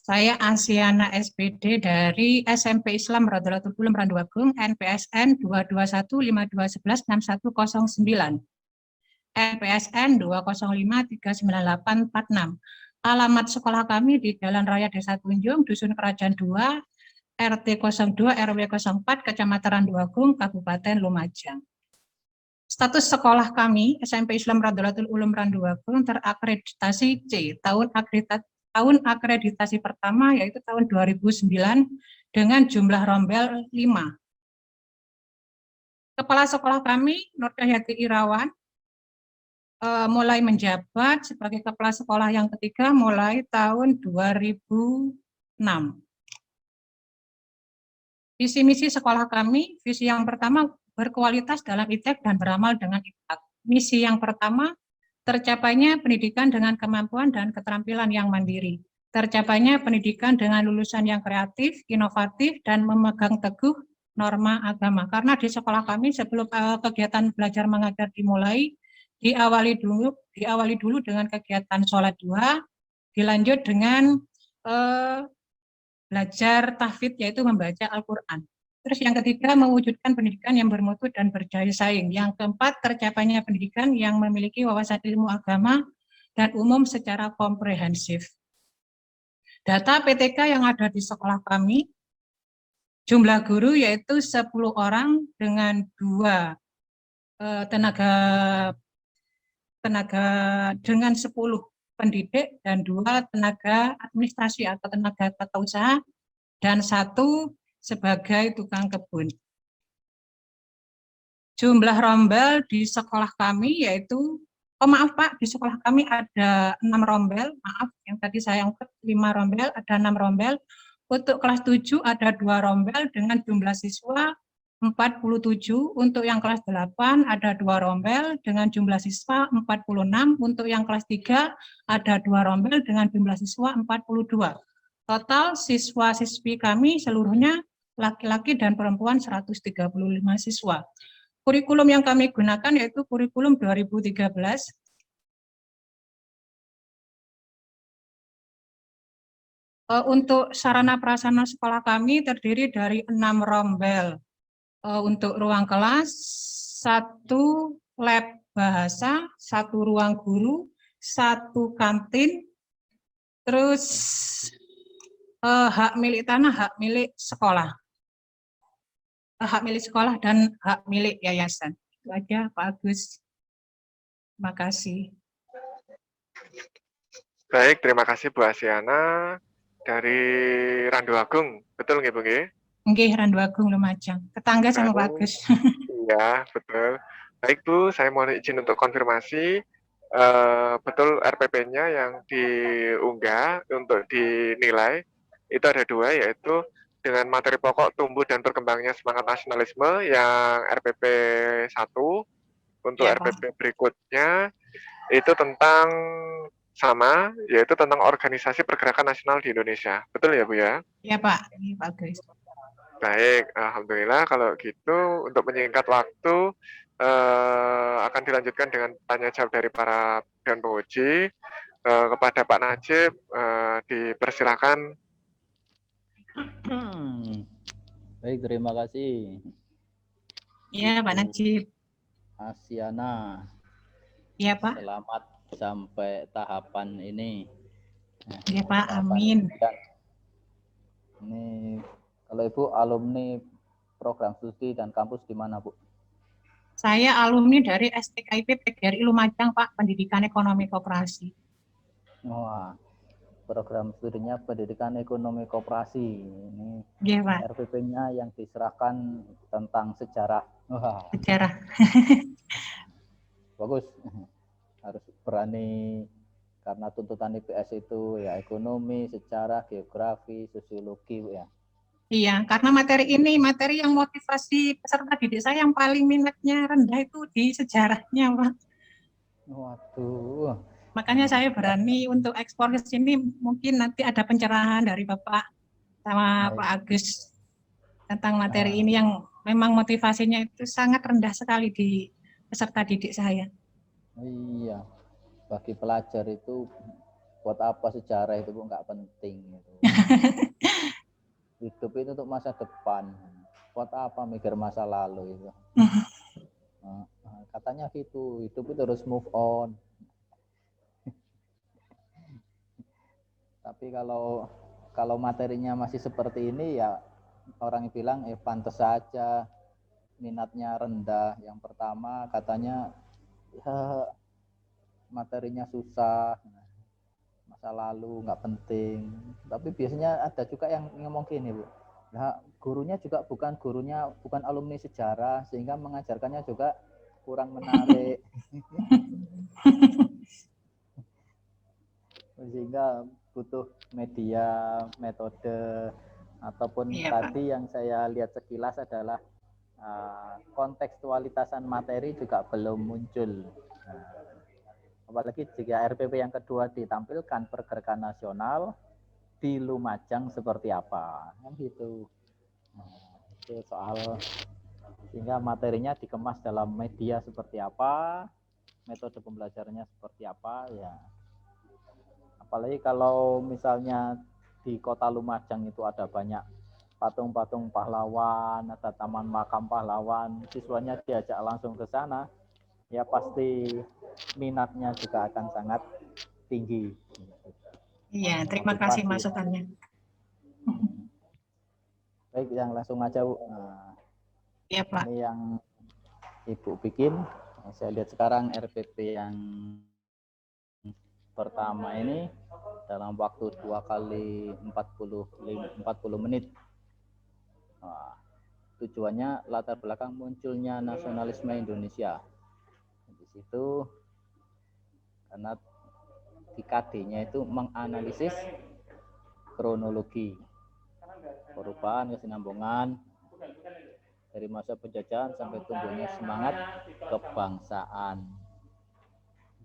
Saya Asiana SPD dari SMP Islam Radhalatul Ulum Randuagung, NPSN 22152116109, NPSN 205398846. Alamat sekolah kami di Jalan Raya Desa Tunjung, Dusun Kerajaan 2, RT 02 RW 04, Kecamatan Randuagung, Kabupaten Lumajang. Status sekolah kami, SMP Islam Radhalatul Ulum Randuagung, terakreditasi C, tahun akreditasi pertama yaitu tahun 2009 dengan jumlah rombel 5. Kepala sekolah kami, Nur Cahyati Irawan, mulai menjabat sebagai kepala sekolah yang ketiga mulai tahun 2006. Visi misi sekolah kami, visi yang pertama berkualitas dalam iptek dan beramal dengan iptek. Misi yang pertama, tercapainya pendidikan dengan kemampuan dan keterampilan yang mandiri. Tercapainya pendidikan dengan lulusan yang kreatif, inovatif, dan memegang teguh norma agama. Karena di sekolah kami sebelum kegiatan belajar mengajar dimulai, diawali dulu dengan kegiatan sholat duha, dilanjut dengan belajar tahfidz yaitu membaca Al-Quran. Terus yang ketiga, mewujudkan pendidikan yang bermutu dan berdaya saing. Yang keempat, tercapainya pendidikan yang memiliki wawasan ilmu agama dan umum secara komprehensif. Data PTK yang ada di sekolah kami, jumlah guru yaitu 10 orang dengan 2 tenaga dengan 10 pendidik dan 2 tenaga administrasi atau tenaga tata usaha dan 1 sebagai tukang kebun. Jumlah rombel di sekolah kami yaitu, maaf Pak, di sekolah kami ada 6 rombel, maaf yang tadi saya angkat 5 rombel, ada 6 rombel. Untuk kelas 7 ada 2 rombel dengan jumlah siswa 47, untuk yang kelas 8 ada 2 rombel dengan jumlah siswa 46, untuk yang kelas 3 ada 2 rombel dengan jumlah siswa 42. Total siswa-siswi kami seluruhnya laki-laki dan perempuan 135 siswa. Kurikulum yang kami gunakan yaitu kurikulum 2013. Untuk sarana prasarana sekolah kami terdiri dari 6 rombel. Untuk ruang kelas, 1 lab bahasa, 1 ruang guru, 1 kantin, terus hak milik tanah, hak milik sekolah. Hak milik sekolah dan hak milik yayasan. Itu aja Pak Agus. Terima kasih. Baik, terima kasih Bu Asiana dari Randuagung. Betul nggih Bu nggih? Nggih, Randuagung Lumajang. Tetangga sama Pak Agus. Iya, betul. Baik Bu, saya mohon izin untuk konfirmasi. Betul RPP-nya yang diunggah untuk dinilai itu ada 2, yaitu dengan materi pokok tumbuh dan berkembangnya semangat nasionalisme yang RPP 1. Untuk Ya, RPP berikutnya itu tentang sama, yaitu tentang organisasi pergerakan nasional di Indonesia. Betul ya Bu ya? Iya Pak, ini Pak Agus. Baik, alhamdulillah kalau gitu untuk menyingkat waktu akan dilanjutkan dengan tanya jawab dari para dewan penguji. Kepada Pak Najib dipersilakan. Baik, terima kasih. Iya Pak Najib. Asiana. Iya Pak. Selamat sampai tahapan ini. Iya Pak, amin. Ini kalau Ibu alumni program studi dan kampus di mana Bu? Saya alumni dari STKIP PGRI Lumajang Pak, Pendidikan Ekonomi Koperasi. Wah, program studinya Pendidikan Ekonomi Koperasi. Ini Iya Pak. RPP-nya yang diserahkan tentang sejarah. Wah. Sejarah. Bagus. Harus berani karena tuntutan IPS itu ya ekonomi, sejarah, geografi, sosiologi ya. Iya, karena materi ini materi yang motivasi peserta didik saya yang paling minatnya rendah itu di sejarahnya, Pak. Waduh. Makanya saya berani untuk ekspor ke sini, mungkin nanti ada pencerahan dari Bapak sama Pak Agus tentang materi ini yang memang motivasinya itu sangat rendah sekali di peserta didik saya. Iya, bagi pelajar itu buat apa sejarah itu, Bu, nggak penting gitu. Hidup itu untuk masa depan. Buat apa mikir masa lalu itu? Katanya gitu, hidup itu harus move on. Tapi kalau materinya masih seperti ini ya orang bilang pantas saja minatnya rendah. Yang pertama katanya ya materinya susah, masa lalu nggak penting. Tapi biasanya ada juga yang ngomong gini, Bu. Nah, gurunya juga bukan alumni sejarah sehingga mengajarkannya juga kurang menarik. Sehingga butuh media, metode, ataupun Iya, Pak. tadi yang saya lihat sekilas adalah kontekstualitasan materi juga belum muncul. Apalagi jika RPP yang kedua ditampilkan pergerakan nasional di Lumajang seperti apa, kan gitu. Itu soal sehingga materinya dikemas dalam media seperti apa, metode pembelajarannya seperti apa, ya. Apalagi kalau misalnya di kota Lumajang itu ada banyak patung-patung pahlawan, ada taman makam pahlawan, siswanya diajak langsung ke sana, ya pasti minatnya juga akan sangat tinggi. Iya, terima kasih masukannya. Baik, yang langsung aja, Bu. Iya, Pak. Ini yang Ibu bikin. Saya lihat sekarang RPP yang pertama ini dalam waktu 2 kali 40 menit. Tujuannya latar belakang munculnya nasionalisme Indonesia. Di situ karena di KD-nya itu menganalisis kronologi perubahan kesinambungan dari masa penjajahan sampai tumbuhnya semangat kebangsaan.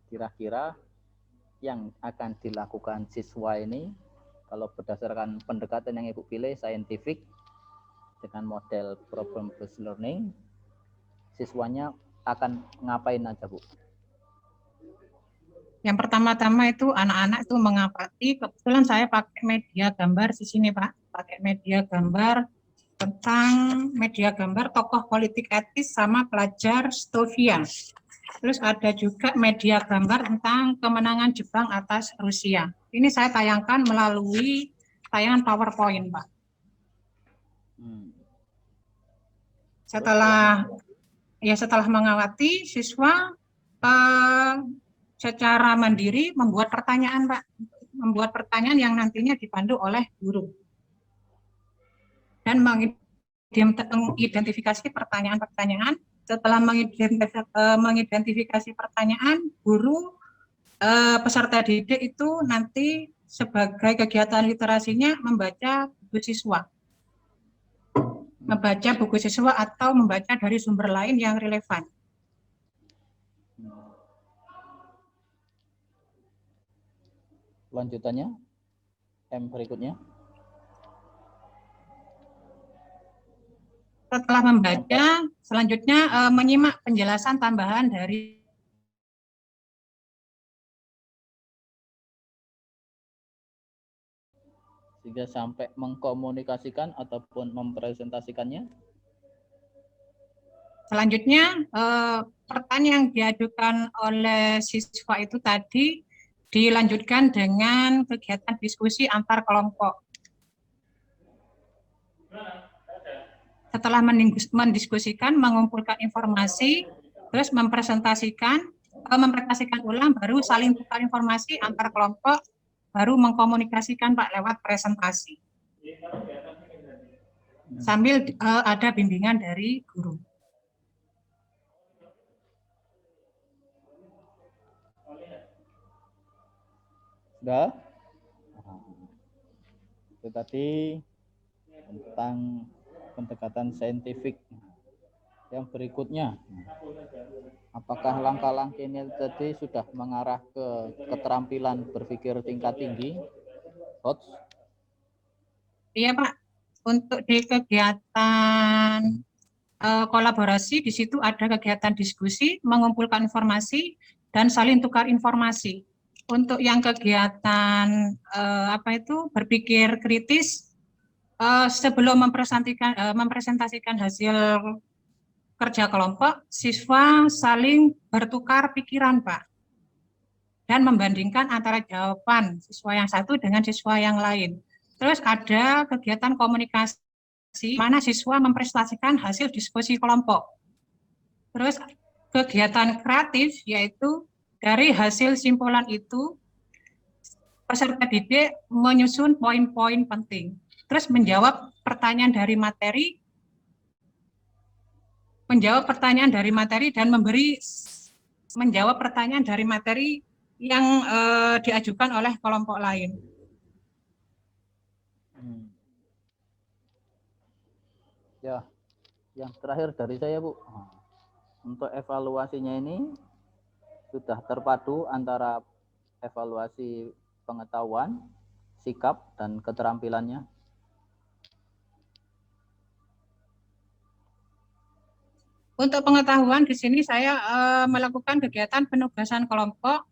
Kira-kira yang akan dilakukan siswa ini kalau berdasarkan pendekatan yang Ibu pilih saintifik dengan model problem based learning, siswanya akan ngapain aja, Bu? Yang pertama-tama itu anak-anak itu mengapati, kebetulan saya pakai media gambar di sini, Pak. Pakai media gambar tentang media gambar tokoh politik etis sama pelajar Stovia. Terus ada juga media gambar tentang kemenangan Jepang atas Rusia. Ini saya tayangkan melalui tayangan PowerPoint, Pak. Setelah mengawati, siswa secara mandiri membuat pertanyaan, Pak. Membuat pertanyaan yang nantinya dipandu oleh guru. Dan mengidentifikasi pertanyaan-pertanyaan. Setelah mengidentifikasi pertanyaan, guru peserta didik itu nanti sebagai kegiatan literasinya membaca buku siswa. Membaca buku siswa atau membaca dari sumber lain yang relevan. Lanjutannya, berikutnya. Setelah membaca, selanjutnya menyimak penjelasan tambahan dari sehingga sampai mengkomunikasikan ataupun mempresentasikannya. Selanjutnya, pertanyaan yang diajukan oleh siswa itu tadi dilanjutkan dengan kegiatan diskusi antar kelompok. Setelah mendiskusikan, mengumpulkan informasi, terus mempresentasikan ulang, baru saling tukar informasi antar kelompok, baru mengkomunikasikan, Pak, lewat presentasi. Sambil ada bimbingan dari guru. Sudah? Itu tadi tentang pendekatan saintifik. Yang berikutnya, apakah langkah-langkah ini tadi sudah mengarah ke keterampilan berpikir tingkat tinggi? Coach? Iya, Pak. Untuk di kegiatan kolaborasi, di situ ada kegiatan diskusi, mengumpulkan informasi, dan saling tukar informasi. Untuk yang kegiatan berpikir kritis, sebelum mempresentasikan hasil kerja kelompok, siswa saling bertukar pikiran, Pak, dan membandingkan antara jawaban siswa yang satu dengan siswa yang lain. Terus ada kegiatan komunikasi, mana siswa mempresentasikan hasil diskusi kelompok. Terus kegiatan kreatif, yaitu dari hasil simpulan itu, peserta didik menyusun poin-poin penting. Terus menjawab pertanyaan dari materi dan menjawab pertanyaan dari materi yang diajukan oleh kelompok lain. Ya, yang terakhir dari saya, Bu. Untuk evaluasinya ini sudah terpadu antara evaluasi pengetahuan, sikap, dan keterampilannya. Untuk pengetahuan di sini saya melakukan kegiatan penugasan kelompok,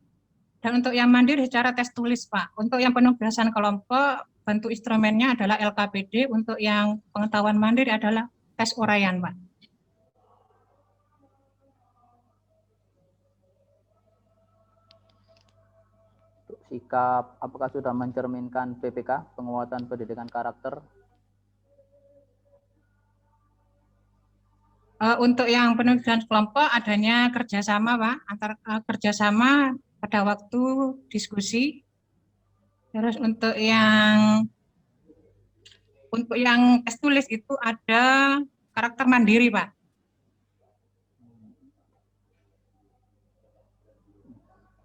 dan untuk yang mandiri secara tes tulis, Pak. Untuk yang penugasan kelompok, bentuk instrumennya adalah LKPD. Untuk yang pengetahuan mandiri adalah tes uraian, Pak. Untuk sikap, apakah sudah mencerminkan PPK, penguatan pendidikan karakter? Untuk yang penugasan kelompok adanya kerjasama, Pak, kerjasama pada waktu diskusi. Terus untuk yang tes tulis itu ada karakter mandiri, Pak.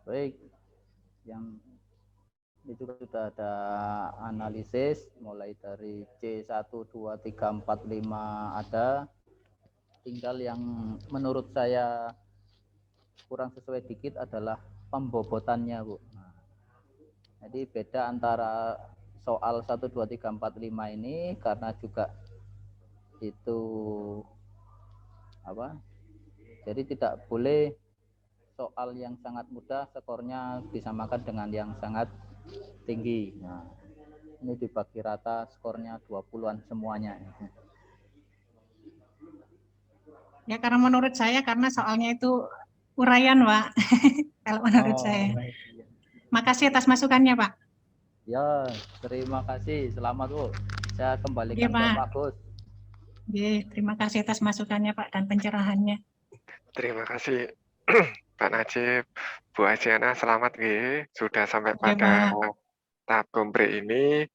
Baik, yang ini juga sudah ada analisis mulai dari C1, 2, 3, 4, 5 ada. Tinggal yang menurut saya kurang sesuai dikit adalah pembobotannya, Bu. Nah, jadi beda antara soal 1, 2, 3, 4, 5 ini karena juga itu jadi tidak boleh soal yang sangat mudah skornya disamakan dengan yang sangat tinggi. Nah, ini dibagi rata skornya 20-an semuanya. Ya, karena menurut saya karena soalnya itu uraian, Pak. Kalau menurut saya. Makasih atas masukannya, Pak. Ya, terima kasih. Selamat, Bu. Saya kembalikan ke Pak Gus. Terima kasih atas masukannya, Pak, dan pencerahannya. Terima kasih Pak Najib, Bu Asiana, selamat sudah sampai pada tahap kompre ini,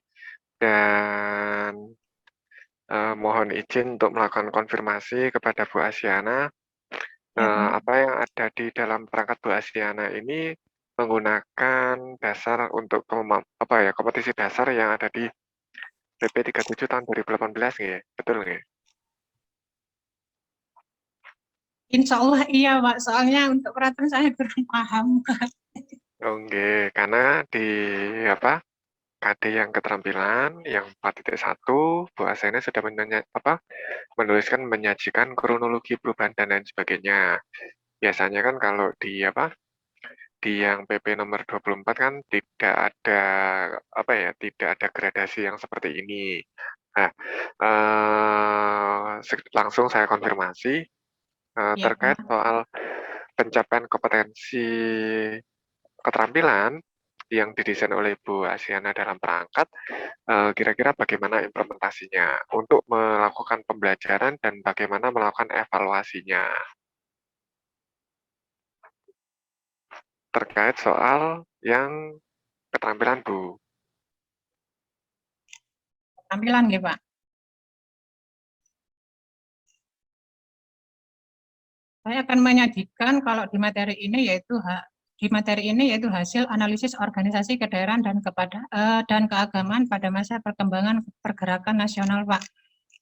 dan mohon izin untuk melakukan konfirmasi kepada Bu Asiana. Apa yang ada di dalam perangkat Bu Asiana ini menggunakan dasar untuk kompetisi dasar yang ada di PP 37 tahun 2018, betul nggih? Insya Allah iya, Pak. Soalnya untuk peraturan saya kurang paham. Oke, karena di KD yang keterampilan yang 4.1 Bu Asiana sudah menuliskan menyajikan kronologi perubahan dan lain sebagainya. Biasanya kan kalau di yang PP nomor 24 kan tidak ada tidak ada gradasi yang seperti ini. Nah, langsung saya konfirmasi terkait soal pencapaian kompetensi keterampilan yang didesain oleh Bu Asiana dalam perangkat, kira-kira bagaimana implementasinya untuk melakukan pembelajaran dan bagaimana melakukan evaluasinya terkait soal yang keterampilan, Bu. Keterampilan, ya, Pak. Saya akan menyajikan kalau di materi ini yaitu hasil analisis organisasi kedaerahan dan keagamaan pada masa perkembangan pergerakan nasional, Pak.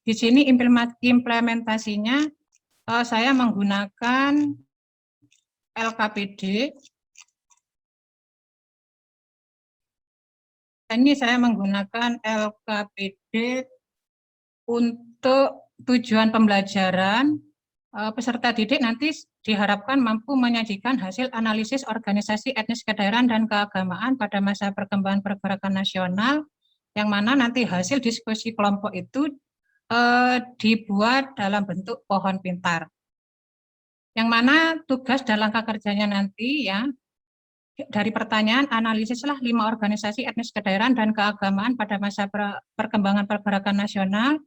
Di sini implementasinya saya menggunakan LKPD. Ini saya menggunakan LKPD untuk tujuan pembelajaran. Peserta didik nanti diharapkan mampu menyajikan hasil analisis organisasi etnis kedaerahan dan keagamaan pada masa perkembangan pergerakan nasional, yang mana nanti hasil diskusi kelompok itu dibuat dalam bentuk pohon pintar. Yang mana tugas dan langkah kerjanya nanti ya, dari pertanyaan analisislah 5 organisasi etnis kedaerahan dan keagamaan pada masa perkembangan pergerakan nasional,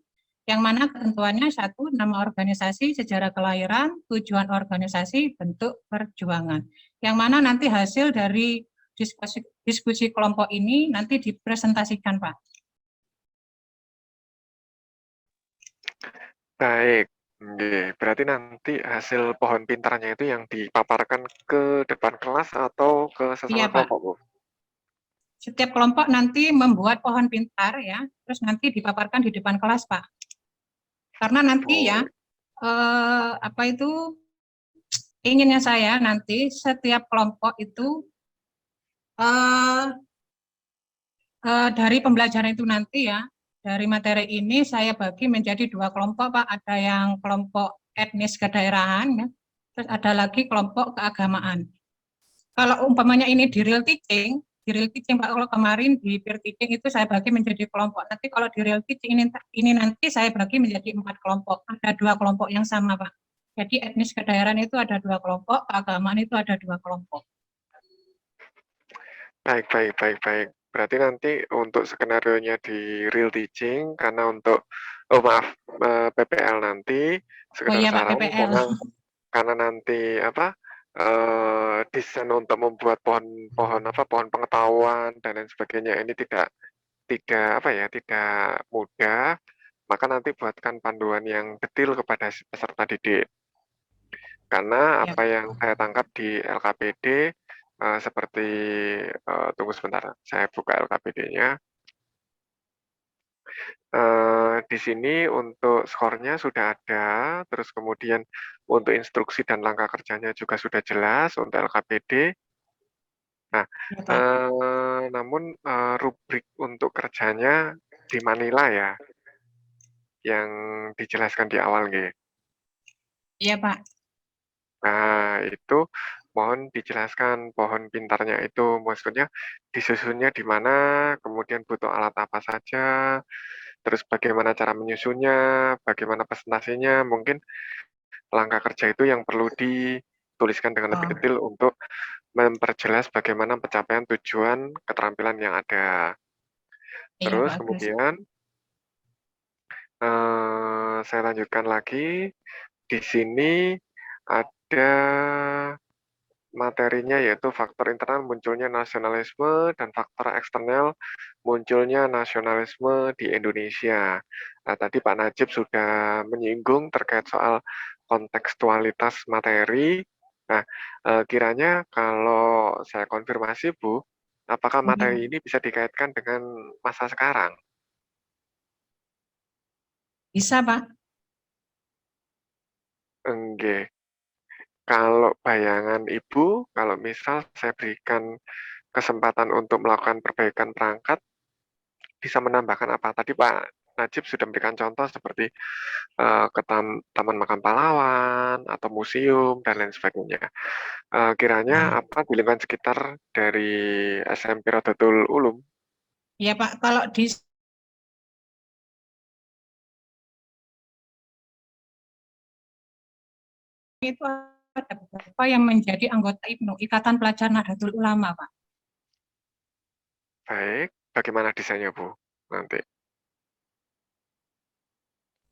yang mana ketentuannya 1, nama organisasi, sejarah kelahiran, tujuan organisasi, bentuk perjuangan. Yang mana nanti hasil dari diskusi kelompok ini nanti dipresentasikan, Pak. Baik. Berarti nanti hasil pohon pintarnya itu yang dipaparkan ke depan kelas atau ke sesama Iya, Pak. kelompok, Bu? Setiap kelompok nanti membuat pohon pintar ya, terus nanti dipaparkan di depan kelas, Pak. Karena nanti ya, inginnya saya nanti setiap kelompok itu dari pembelajaran itu nanti ya, dari materi ini saya bagi menjadi 2 kelompok, Pak. Ada yang kelompok etnis kedaerahan ya, terus ada lagi kelompok keagamaan. Kalau umpamanya ini di real teaching Pak, kalau kemarin di peer teaching itu saya bagi menjadi kelompok. Nanti kalau di real teaching ini nanti saya bagi menjadi 4 kelompok. Ada 2 kelompok yang sama, Pak. Jadi etnis kedaerahan itu ada 2 kelompok, keagamaan itu ada 2 kelompok. Baik. Berarti nanti untuk skenarionya di real teaching, karena untuk PPL nanti sekedar Iya, Pak, saran PPL. karena nanti desain untuk membuat pohon pengetahuan dan lain sebagainya ini tidak mudah, maka nanti buatkan panduan yang detail kepada peserta didik. Karena Ya. apa yang saya tangkap di LKPD seperti tunggu sebentar, saya buka LKPD-nya. Di sini untuk skornya sudah ada, terus kemudian untuk instruksi dan langkah kerjanya juga sudah jelas untuk LKPD. Nah, namun rubrik untuk kerjanya di Manila ya, yang dijelaskan di awal nggih. Iya, Pak. Nah, itu mohon dijelaskan pohon pintarnya itu, maksudnya disusunnya di mana, kemudian butuh alat apa saja, terus bagaimana cara menyusunnya, bagaimana presentasinya, mungkin langkah kerja itu yang perlu dituliskan dengan lebih detail untuk memperjelas bagaimana pencapaian tujuan keterampilan yang ada. Iya, Terus bagus. kemudian saya lanjutkan lagi. Di sini ada materinya yaitu faktor internal munculnya nasionalisme dan faktor eksternal munculnya nasionalisme di Indonesia. Nah, tadi Pak Najib sudah menyinggung terkait soal kontekstualitas materi. Nah, kiranya kalau saya konfirmasi, Bu, apakah materi ini bisa dikaitkan dengan masa sekarang? Bisa, Pak. Enggak. Kalau bayangan Ibu, kalau misal saya berikan kesempatan untuk melakukan perbaikan perangkat, bisa menambahkan apa? Tadi Pak Najib sudah memberikan contoh seperti ke Taman Makam Pahlawan atau museum dan lain sebagainya. Kiranya apa di lingkungan sekitar dari SMP Rodotul Ulum? Iya, Pak. Kalau di itu ada beberapa yang menjadi anggota IPNU, Ikatan Pelajar Nahdlatul Ulama, Pak. Baik, bagaimana desainnya Bu? Nanti.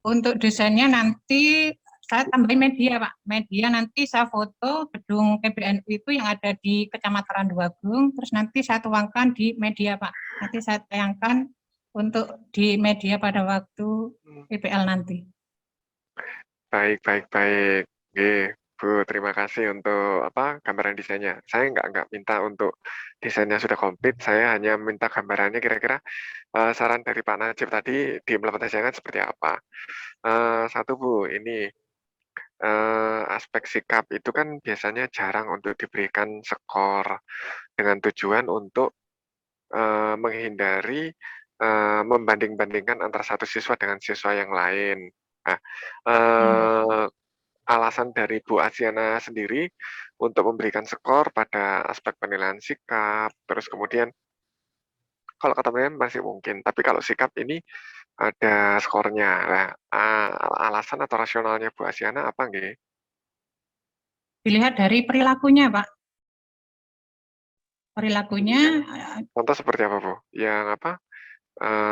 Untuk desainnya nanti saya tambahin media, Pak. Media nanti saya foto gedung PBNU itu yang ada di Kecamatan Randuagung, terus nanti saya tuangkan di media, Pak. Nanti saya tayangkan untuk di media pada waktu PPL nanti. Baik. Oke, Bu, terima kasih untuk gambaran desainnya. Saya nggak minta untuk desainnya sudah komplit, saya hanya minta gambarannya kira-kira saran dari Pak Najib tadi diimplementasikan seperti apa. Satu Bu, ini aspek sikap itu kan biasanya jarang untuk diberikan skor dengan tujuan untuk menghindari membanding-bandingkan antara satu siswa dengan siswa yang lain. Nah, alasan dari Bu Asiana sendiri untuk memberikan skor pada aspek penilaian sikap, terus kemudian kalau kata penilaian masih mungkin, tapi kalau sikap ini ada skornya. Nah, alasan atau rasionalnya Bu Asiana apa nggih? Dilihat dari perilakunya, Pak. Perilakunya, Contoh seperti apa, Bu? Yang apa,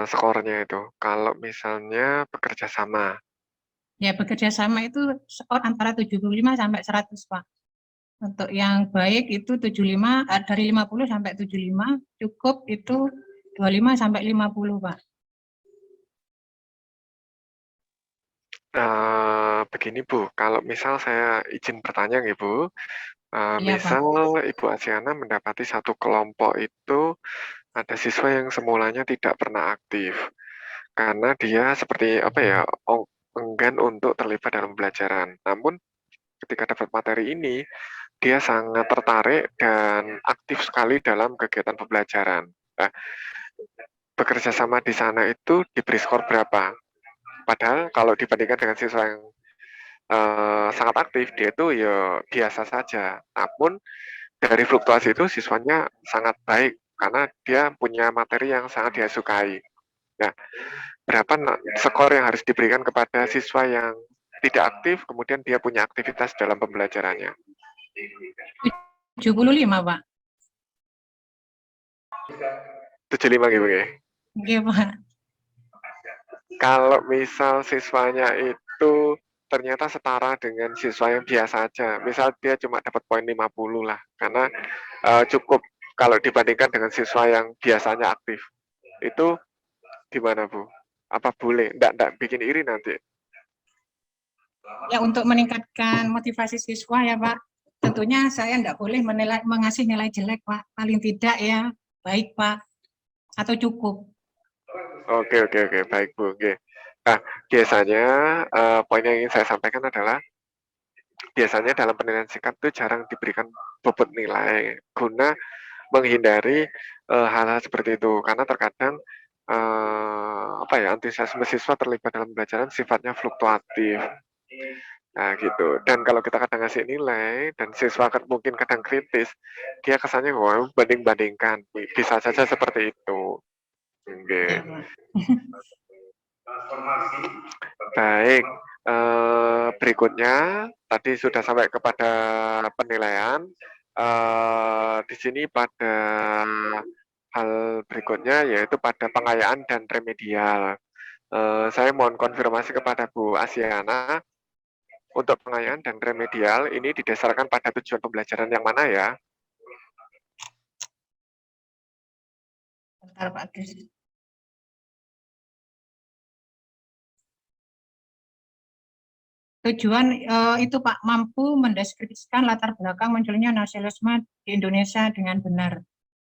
skornya itu? Kalau misalnya bekerja sama. ya bekerja sama itu skor antara 75 sampai 100, Pak. Untuk yang baik itu 75, dari 50 sampai 75, cukup itu 25 sampai 50, Pak. Begini Bu, kalau misal saya izin bertanya nih Bu, Iya, Pak. misal Ibu Asiana mendapati satu kelompok itu ada siswa yang semulanya tidak pernah aktif, karena dia seperti apa ya, enggan untuk terlibat dalam pembelajaran. Namun ketika dapat materi ini, dia sangat tertarik dan aktif sekali dalam kegiatan pembelajaran. Nah, bekerja sama di sana itu diberi skor berapa? Padahal kalau dibandingkan dengan siswa yang sangat aktif, dia itu ya biasa saja. Namun dari fluktuasi itu siswanya sangat baik karena dia punya materi yang sangat dia sukai. Nah, berapa skor yang harus diberikan kepada siswa yang tidak aktif, kemudian dia punya aktivitas dalam pembelajarannya? 75, Pak. 75 gitu ya. Oke, Pak. Kalau misal siswanya itu ternyata setara dengan siswa yang biasa aja, misal dia cuma dapat poin 50 lah, karena cukup kalau dibandingkan dengan siswa yang biasanya aktif. Itu gimana Bu? Apa boleh? Nggak bikin iri nanti? Ya, untuk meningkatkan motivasi siswa ya, Pak. Tentunya saya enggak boleh mengasih nilai jelek, Pak. Paling tidak ya baik, Pak, atau cukup. Oke, baik Bu. Oke. Nah, biasanya poin yang ingin saya sampaikan adalah biasanya dalam penilaian sikap itu jarang diberikan bobot nilai guna menghindari hal-hal seperti itu karena terkadang apa ya, antusiasme siswa terlibat dalam pembelajaran sifatnya fluktuatif. Nah gitu, dan kalau kita kadang ngasih nilai dan siswa mungkin kadang kritis, dia kesannya wah banding-bandingkan, bisa saja seperti itu. Oke. Ya, Pak. Baik, berikutnya tadi sudah sampai kepada penilaian. Di sini pada hal berikutnya yaitu pada pengayaan dan remedial. Saya mohon konfirmasi kepada Bu Asiana, untuk pengayaan dan remedial ini didasarkan pada tujuan pembelajaran yang mana ya? Bentar, Pak Kris. Tujuan itu Pak, mampu mendeskripsikan latar belakang munculnya nasionalisme di Indonesia dengan benar.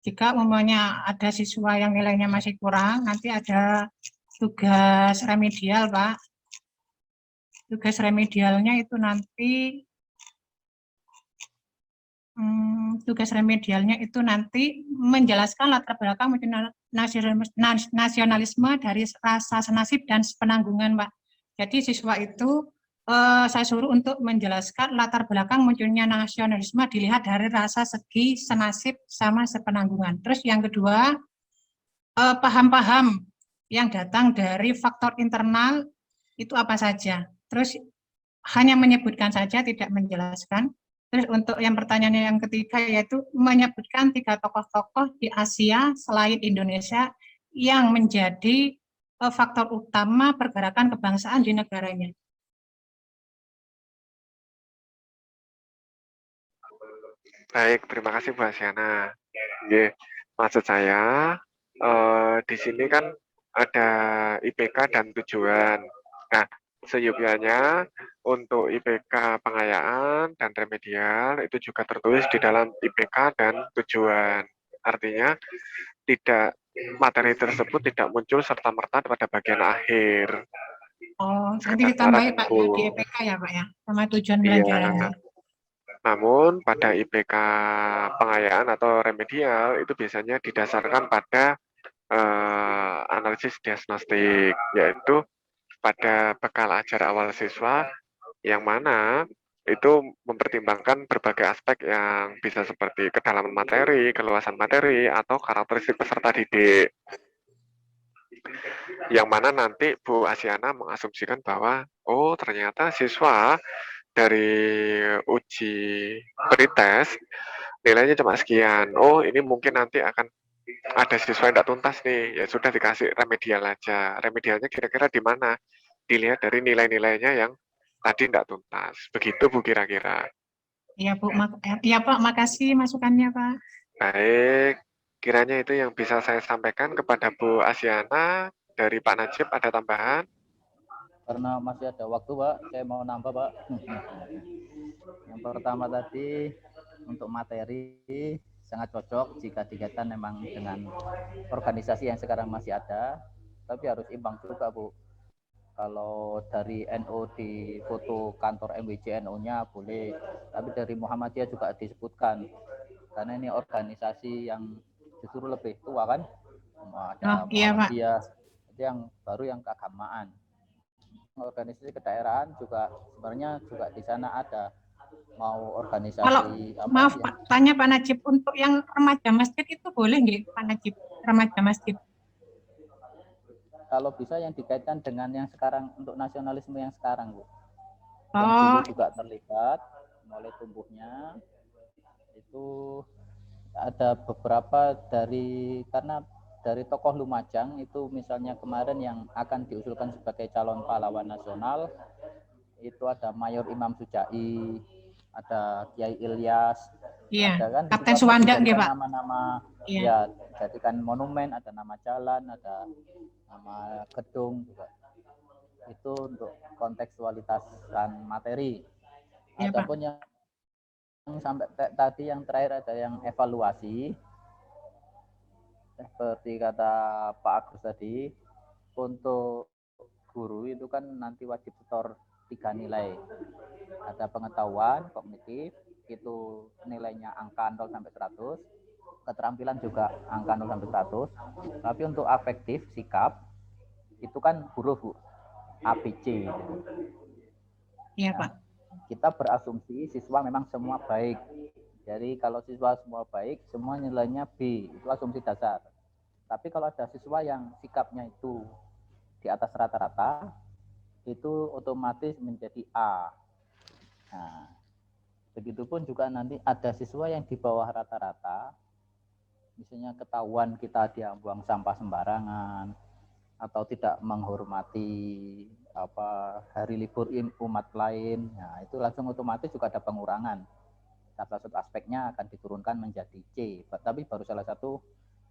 Jika umpamanya ada siswa yang nilainya masih kurang, nanti ada tugas remedial, Pak. Tugas remedialnya itu nanti menjelaskan latar belakang munculnya nasionalisme dari rasa senasib dan sepenanggungan, Pak. Jadi siswa itu saya suruh untuk menjelaskan latar belakang munculnya nasionalisme dilihat dari rasa segi, senasib, sama sepenanggungan. Terus yang kedua, paham-paham yang datang dari faktor internal itu apa saja. Terus hanya menyebutkan saja, tidak menjelaskan. Terus untuk yang pertanyaan yang ketiga yaitu menyebutkan 3 tokoh-tokoh di Asia selain Indonesia yang menjadi faktor utama pergerakan kebangsaan di negaranya. Baik, terima kasih Bu Asiana. Oke, maksud saya di sini kan ada IPK dan tujuan. Nah, seyogyanya untuk IPK pengayaan dan remedial itu juga tertulis di dalam IPK dan tujuan. Artinya tidak materi tersebut tidak muncul serta-merta pada bagian akhir. Oh, nanti Sekedar ditambahi syarat Pak Bu. ya di EPK ya Pak ya, sama tujuan Iya. belajarnya. Namun pada IPK pengayaan atau remedial itu biasanya didasarkan pada analisis diagnostik, yaitu pada bekal ajar awal siswa yang mana itu mempertimbangkan berbagai aspek yang bisa seperti kedalaman materi, keluasan materi, atau karakteristik peserta didik. Yang mana nanti Bu Asiana mengasumsikan bahwa, oh ternyata siswa dari uji pretest nilainya cuma sekian. Oh ini mungkin nanti akan ada siswa yang tidak tuntas nih, ya sudah dikasih remedial aja. Remedialnya kira-kira di mana? Dilihat dari nilai-nilainya yang tadi tidak tuntas. Begitu Bu kira-kira. Iya Bu, iya Pak, makasih masukannya Pak. Baik, kiranya itu yang bisa saya sampaikan kepada Bu Asiana. Dari Pak Najib ada tambahan? Karena masih ada waktu, Pak, saya mau nambah, Pak. Yang pertama tadi, untuk materi sangat cocok jika dikaitkan memang dengan organisasi yang sekarang masih ada, tapi harus imbang juga, Bu. Kalau dari NU di foto kantor MWJ NU-nya boleh, tapi dari Muhammadiyah juga disebutkan. Karena ini organisasi yang justru lebih tua kan. Ada iya, Pak. Muhammadiyah, itu yang baru yang keagamaan. Organisasi kedaerahan juga sebenarnya juga di sana ada. Mau organisasi Kalau maaf ya? Pak, tanya Pak Najib, untuk yang remaja masjid itu boleh nggak Pak Najib, remaja masjid? Kalau bisa yang dikaitkan dengan yang sekarang, untuk nasionalisme yang sekarang, Bu. Yang dulu juga terlibat, mulai tumbuhnya, itu ada beberapa karena dari tokoh Lumajang, itu misalnya kemarin yang akan diusulkan sebagai calon pahlawan nasional, itu ada Mayor Imam Sujai, ada Kiai Ilyas, iya, ada kan Kapten Suwanda nggih Pak. Nama-nama iya. Ya, jadikan monumen, ada nama jalan, ada nama gedung juga. Itu untuk kontekstualitasan materi. Iya, Adapun yang sampai tadi yang terakhir ada yang evaluasi, seperti kata Pak Agus tadi, untuk guru itu kan nanti wajib setor 3 nilai. Ada pengetahuan kognitif, itu nilainya angka 0 sampai 100, keterampilan juga angka 0 sampai 100, tapi untuk afektif, sikap, itu kan huruf, Bu, ABC. Iya, Pak. Kita berasumsi siswa memang semua baik. Jadi kalau siswa semua baik, semua nilainya B, itu asumsi dasar. Tapi kalau ada siswa yang sikapnya itu di atas rata-rata, itu otomatis menjadi A. Nah, begitupun juga nanti ada siswa yang di bawah rata-rata, misalnya ketahuan kita dia buang sampah sembarangan, atau tidak menghormati hari libur umat lain, nah itu langsung otomatis juga ada pengurangan. Salah satu aspeknya akan diturunkan menjadi C, tapi baru salah satu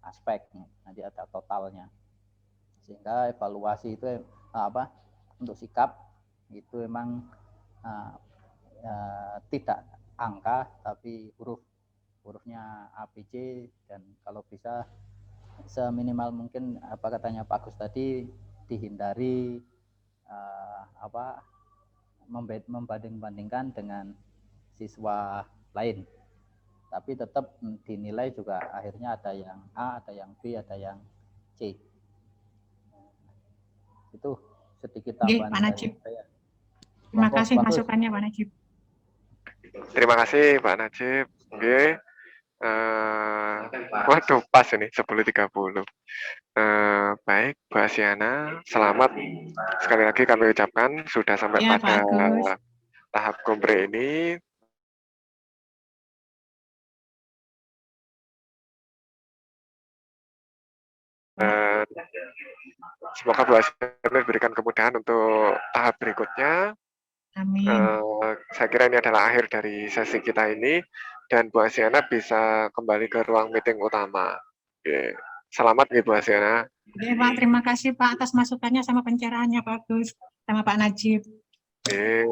aspek, nanti ada totalnya. Sehingga evaluasi itu untuk sikap itu memang tidak angka tapi hurufnya ABC, dan kalau bisa seminimal mungkin katanya Pak Agus tadi, dihindari membanding-bandingkan dengan siswa lain, tapi tetap dinilai juga akhirnya ada yang A, ada yang B, ada yang C. Itu sedikit tambahan Pak Najib. saya. Terima kasih masukannya Pak Najib. Terima kasih Pak Najib. Oke. Waduh, pas ini 10.30. Baik, Bu Asiana, selamat sekali lagi kami ucapkan sudah sampai pada tahap kompre ini. Semoga Bu Asiana diberikan kemudahan untuk tahap berikutnya. Amin. Saya kira ini adalah akhir dari sesi kita ini, dan Bu Asiana bisa kembali ke ruang meeting utama. Oke. Selamat nih Bu Asiana. Oke Pak, terima kasih Pak atas masukannya sama pencerahannya Pak Agus, sama Pak Najib. Oke.